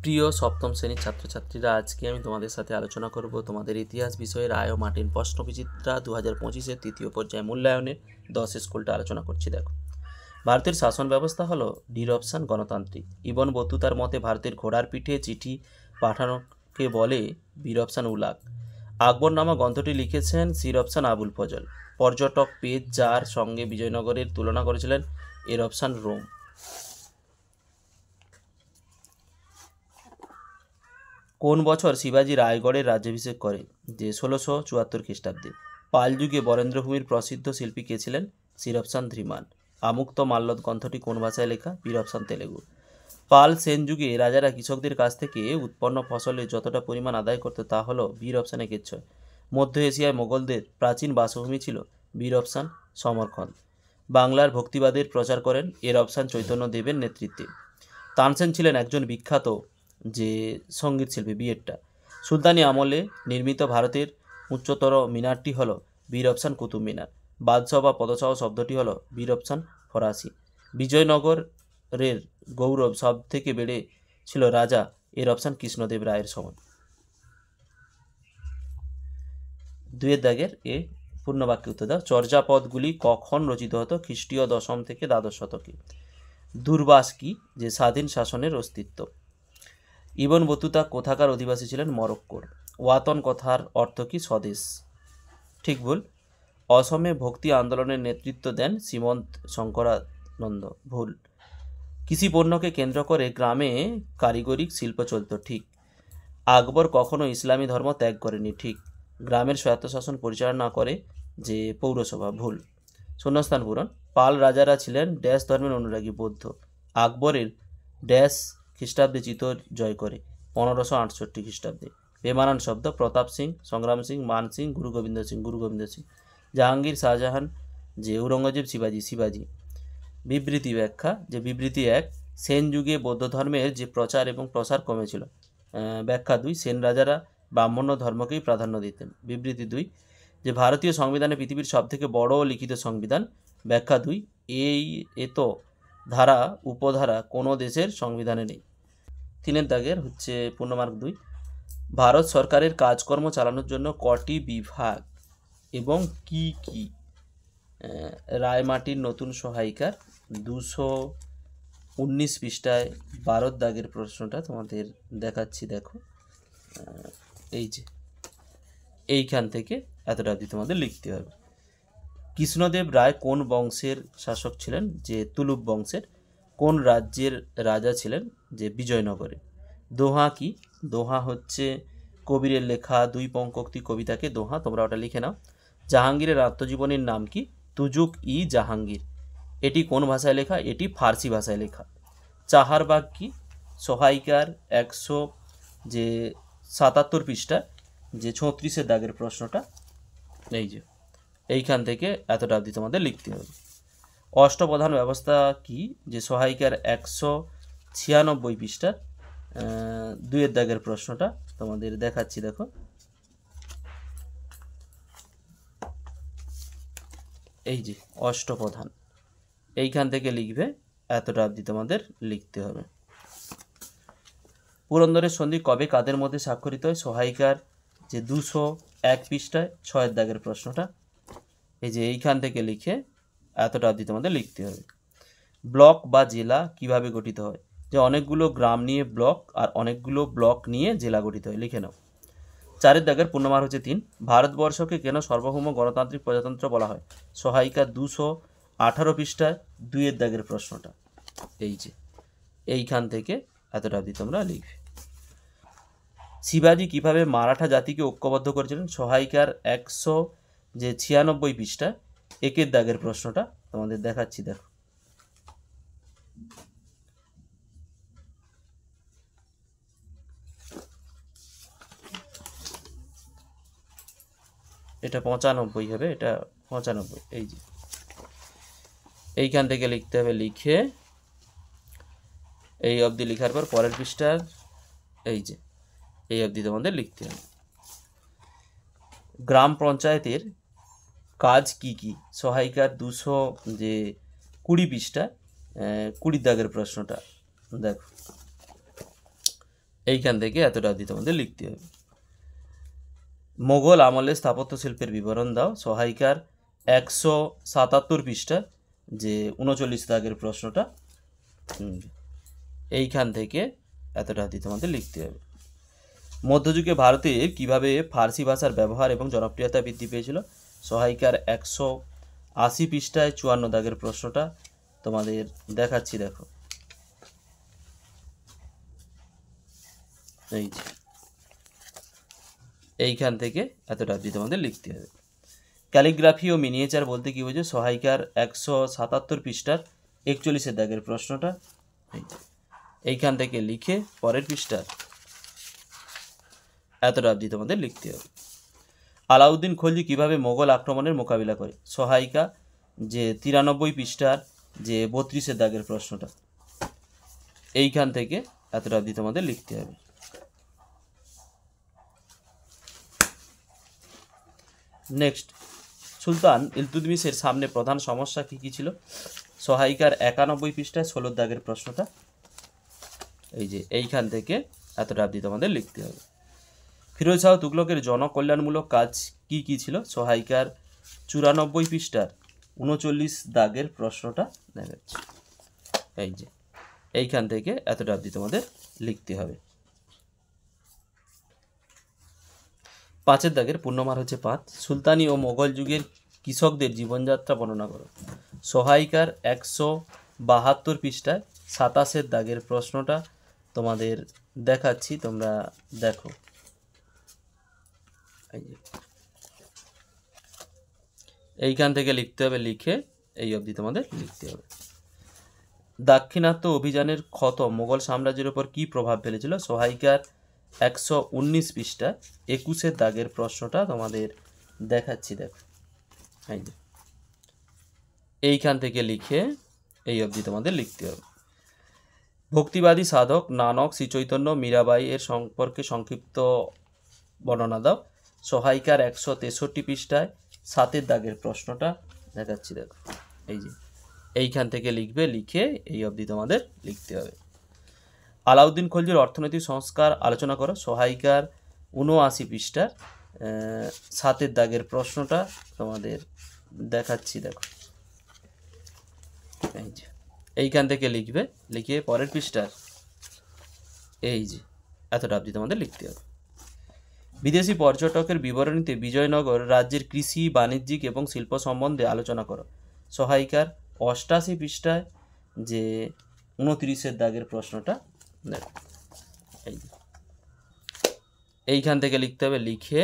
প্রিয় সপ্তম শ্রেণীর ছাত্রছাত্রীরা, আজকে আমি তোমাদের সাথে আলোচনা করব তোমাদের ইতিহাস বিষয়ে রায় ও মার্টিন প্রশ্নবিচিত্রা 2025-এর তৃতীয় পর্যায়ে মূল্যায়নের 10 স্কুলটা আলোচনা করছি। দেখো, ভারতের শাসন ব্যবস্থা হলো ডির অপশান গণতান্ত্রিক। ইবন বতুতার মতে ভারতের ঘোড়ার পিঠে চিঠি পাঠানোকে বলে বীর অপশান উলাগ। আকবরনামা গ্রন্থটি লিখেছেন সির অপশান আবুল ফজল। পর্যটক পেজ যার সঙ্গে বিজয়নগরের তুলনা করেছিলেন এর অপশান রোম। কোন বছর শিবাজি রায়গড়ের রাজ্যাভিষেক করে? যে 1674 খ্রিস্টাব্দে। পাল যুগে বরেন্দ্রভূমির প্রসিদ্ধ শিল্পী কে ছিলেন? সির অপশান ধীমান। আমুক্ত মাল্যদ গ্রন্থটি কোন ভাষায় লেখা? বীর অপশান তেলেগু। পাল সেন যুগে রাজারা কৃষকদের কাছ থেকে উৎপন্ন ফসলের যতটা পরিমাণ আদায় করত তা হলো বীর অপশান একেচ্ছয়। মধ্য এশিয়ায় মোগলদের প্রাচীন বাসভূমি ছিল বীর অপশান সমরখন্দ। বাংলার ভক্তিবাদের প্রচার করেন এর অপশান চৈতন্যদেবের নেতৃত্বে। তানসেন ছিলেন একজন বিখ্যাত যে সঙ্গীত শিল্পী বিয়েরটা। সুলতানি আমলে নির্মিত ভারতের উচ্চতর মিনারটি হল বীর অপশান কুতুব মিনার। বাদশাহ বা পদশাহ শব্দটি হল বীর অপশান ফরাসি। বিজয়নগরের গৌরব সব থেকে বেড়ে ছিল রাজা এর অপশান কৃষ্ণদেব রায়ের সময়। দুয়ের দাগের এ পূর্ণবাক্যে উত্তর দাও। চর্যাপদগুলি কখন রচিত হতো? খ্রিস্টীয় 10ম থেকে দ্বাদশ শতকে। দুর্বাস কি? যে স্বাধীন শাসনের অস্তিত্ব। ইবন বতুতা কোথাকার অধিবাসী ছিলেন? মরক্কোর। ওয়াতন কথার অর্থ কি? স্বদেশ। ঠিক ভুল। অসমে ভক্তি আন্দোলনের নেতৃত্ব দেন শ্রীমন্ত শঙ্করানন্দ। ভুল। কৃষি পণ্যকে কেন্দ্র করে গ্রামে কারিগরি শিল্প চলত। ঠিক। আকবর কখনো ইসলামী ধর্ম ত্যাগ করেনি। ঠিক। গ্রামের স্বায়ত্তশাসন পরিচালনা করে যে পৌরসভা। ভুল। শূন্যস্থান পূরণ। পাল রাজারা ছিলেন ড্যাশ ধর্মের অনুরাগী। বৌদ্ধ। আকবরের ড্যাশ খ্রিস্টাব্দে চিতোর জয় করে? 1568 খ্রিস্টাব্দে। বেমানান শব্দ। প্রতাপ সিং, সংগ্রাম সিং, মান সিং, গুরু গোবিন্দ সিং। গুরু গোবিন্দ সিং। জাহাঙ্গীর, শাহজাহান, যে ঔরঙ্গজেব, শিবাজি। শিবাজি। বিবৃতি ব্যাখ্যা। যে বিবৃতি 1, সেন যুগে বৌদ্ধ ধর্মের যে প্রচার এবং প্রসার কমেছিল। ব্যাখ্যা 2, সেন রাজারা ব্রাহ্মণ্য ধর্মকেই প্রাধান্য দিতেন। বিবৃতি 2, যে ভারতীয় সংবিধানে পৃথিবীর সবথেকে বড় লিখিত সংবিধান। ব্যাখ্যা 2, এত ধারা উপধারা কোনো দেশের সংবিধানে নেই। 3 দাগের হচ্ছে পূর্ণমার্ক 2। ভারত সরকারের কাজকর্ম চালানোর জন্য কটি বিভাগ এবং কি কি? রায় মার্টিন নতুন সহায়িকার 219 পৃষ্ঠায় 12 দাগের প্রশ্নটা তোমাদের দেখাচ্ছি। দেখো, এই যে এইখান থেকে এতটা অবধি তোমাদের লিখতে হবে। কৃষ্ণদেব রায় কোন বংশের শাসক ছিলেন? যে তুলুপ বংশের। কোন রাজ্যের রাজা ছিলেন? যে বিজয়নগরে। দোহা কি? দোহা হচ্ছে কবিরের লেখা 2 পঙ্ক্তি কবিতাকে দোহা, তোমরা ওটা লিখে নাও। জাহাঙ্গীরের আত্মজীবনীর নাম কি? তুজুক ই জাহাঙ্গীর। এটি কোন ভাষায় লেখা? এটি ফার্সি ভাষায় লেখা। চাহারবাগ কি? সহায়িকার 177 পৃষ্ঠা যে 34 দাগের প্রশ্নটা, এই যে এইখান থেকে এতটা অবধি তোমাদের লিখতে হবে। অষ্টপ্রধান ব্যবস্থা কি? যে সহায়িকার 196 পৃষ্ঠা 2 দাগের প্রশ্নটা তোমাদের দেখাচ্ছি। দেখো, এই যে অষ্টপ্রধান, এইখান থেকে লিখবে, এতটা অবধি তোমাদের লিখতে হবে। পুরন্দরের সন্ধি কবে কাদের মধ্যে স্বাক্ষরিত হয়? সহায়িকার যে 201 পৃষ্ঠায় 6 দাগের প্রশ্নটা, এই যে এইখান থেকে লিখে এতটা অবধি তোমাদের লিখতে হবে। ব্লক বা জেলা কিভাবে গঠিত হয়? যে অনেকগুলো গ্রাম নিয়ে ব্লক আর অনেকগুলো ব্লক নিয়ে জেলা গঠিত হয়। লিখে নাও। 4 দাগের পূর্ণমার হচ্ছে 3। ভারতবর্ষকে কেন সার্বভৌম গণতান্ত্রিক প্রজাতন্ত্র বলা হয়? সহায়িকা 218 পৃষ্ঠায় 2 দাগের প্রশ্নটা, এই যে এইখান থেকে এতটা অবধি তোমরা লিখবে। শিবাজি কিভাবে মারাঠা জাতিকে ঐক্যবদ্ধ করেছিলেন? সহায়িকার 196 পৃষ্ঠা 1 দাগের প্রশ্নটা তোমাদের দেখাচ্ছি। দেখো, এটা 95 হবে, এটা 95। এই যে এইখান থেকে লিখতে হবে। লিখে এই অবধি লেখার পর পরের পৃষ্ঠার এই যে এই অবধি তোমাদের লিখতে হবে। গ্রাম পঞ্চায়েতের কাজ কি কি? সহায়িকার 220 পৃষ্ঠা 20 দাগের প্রশ্নটা দেখো, এইখান থেকে এতটা অবধি তোমাদের লিখতে হবে। মোগল আমলে স্থাপত্য শিল্পের বিবরণ দাও, সহায়িকার 177 পৃষ্ঠা যে 39 দাগের প্রশ্নটা, এইখান থেকে এতটা অবধি তোমাদের লিখতে হবে। মধ্যযুগে ভারতে কিভাবে ফার্সি ভাষার ব্যবহার এবং জনপ্রিয়তা বৃদ্ধি পেয়েছিল, সহায়িকার 180 পৃষ্ঠায় 54 দাগের প্রশ্নটা তোমাদের দেখাচ্ছি, দেখো এই যে এইখান থেকে এতটা অবধি তোমাদের লিখতে হবে। ক্যালিগ্রাফি ও মিনিয়েচার বলতে কি বোঝো, সহায়িকার 177 পৃষ্ঠার 41 দাগের প্রশ্নটা এইখান থেকে লিখে পরের পৃষ্ঠা এতটা অবধি তোমাদের লিখতে হবে। আলাউদ্দিন খলজি কিভাবে মোগল আক্রমণের মোকাবিলা করে, সহায়িকা যে 93 পৃষ্ঠার যে 32 দাগের প্রশ্নটা এইখান থেকে এতটা অবধি তোমাদের লিখতে হবে। নেক্সট, সুলতান ইলতুৎমিশের সামনে প্রধান সমস্যা কী কী ছিল, সহায়িকার 91 পৃষ্ঠায় 16 দাগের প্রশ্নটা এই যে এইখান থেকে এতটা অবধি তোমাদের লিখতে হবে। ফিরোজ শাহ তুগলকের জনকল্যাণমূলক কাজ কি কি ছিল, সহায়িকার 94 পৃষ্ঠার 39 দাগের প্রশ্নটা দেখাচ্ছি, এই যে এইখান থেকে এতটা অবধি তোমাদের লিখতে হবে। 5 দাগের পূর্ণমার হচ্ছে 5, সুলতানি ও মোগল যুগের কৃষকদের জীবনযাত্রা বর্ণনা করো, সহায়িকার 172 পৃষ্ঠায় 27 দাগের প্রশ্নটা তোমাদের দেখাচ্ছি, তোমরা দেখো এইখান থেকে লিখতে হবে, লিখে এই অবধি তোমাদের লিখতে হবে। দাক্ষিণাত্য অভিযানের ক্ষত মোগল সাম্রাজ্যের উপর কি প্রভাব ফেলেছিল, সহায়িকার 119 পৃষ্ঠা 21 দাগের প্রশ্নটা তোমাদের দেখাচ্ছি, দেখো এই যে এইখান থেকে লিখে এই অবধি তোমাদের লিখতে হবে। ভক্তিবাদী সাধক নানক, শ্রী চৈতন্য, মীরাবাই এর সম্পর্কে সংক্ষিপ্ত বর্ণনা দাও, সহায়িকার 163 পৃষ্ঠায় 7 দাগের প্রশ্নটা দেখাচ্ছি, দেখো এই যে এইখান থেকে লিখবে, লিখে এই অবধি তোমাদের লিখতে হবে। আলাউদ্দিন খলজির অর্থনৈতিক সংস্কার আলোচনা করো, সহায়িকার 79 পৃষ্ঠার 7 দাগের প্রশ্নটা তোমাদের দেখাচ্ছি, দেখো এই যে এইখান থেকে লিখবে, লিখে পরের পৃষ্ঠার এই যে এতটা অবধি তোমাদের লিখতে হবে। বিদেশি পর্যটকের বিবরণীতে বিজয়নগর রাজ্যের কৃষি, বাণিজ্যিক এবং শিল্প সম্বন্ধে আলোচনা করো, সহায়িকার 88 পৃষ্ঠায় যে 29 দাগের প্রশ্নটা দেখো এই এইখান থেকে লিখতে হবে, লিখে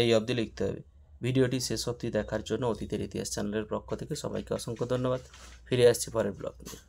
এই অবধি লিখতে হবে। ভিডিওটি শেষ অবধি দেখার জন্য অতীতের ইতিহাস চ্যানেলের পক্ষ থেকে সবাইকে অসংখ্য ধন্যবাদ। ফিরে আসছি পরের ব্লগ নিয়ে।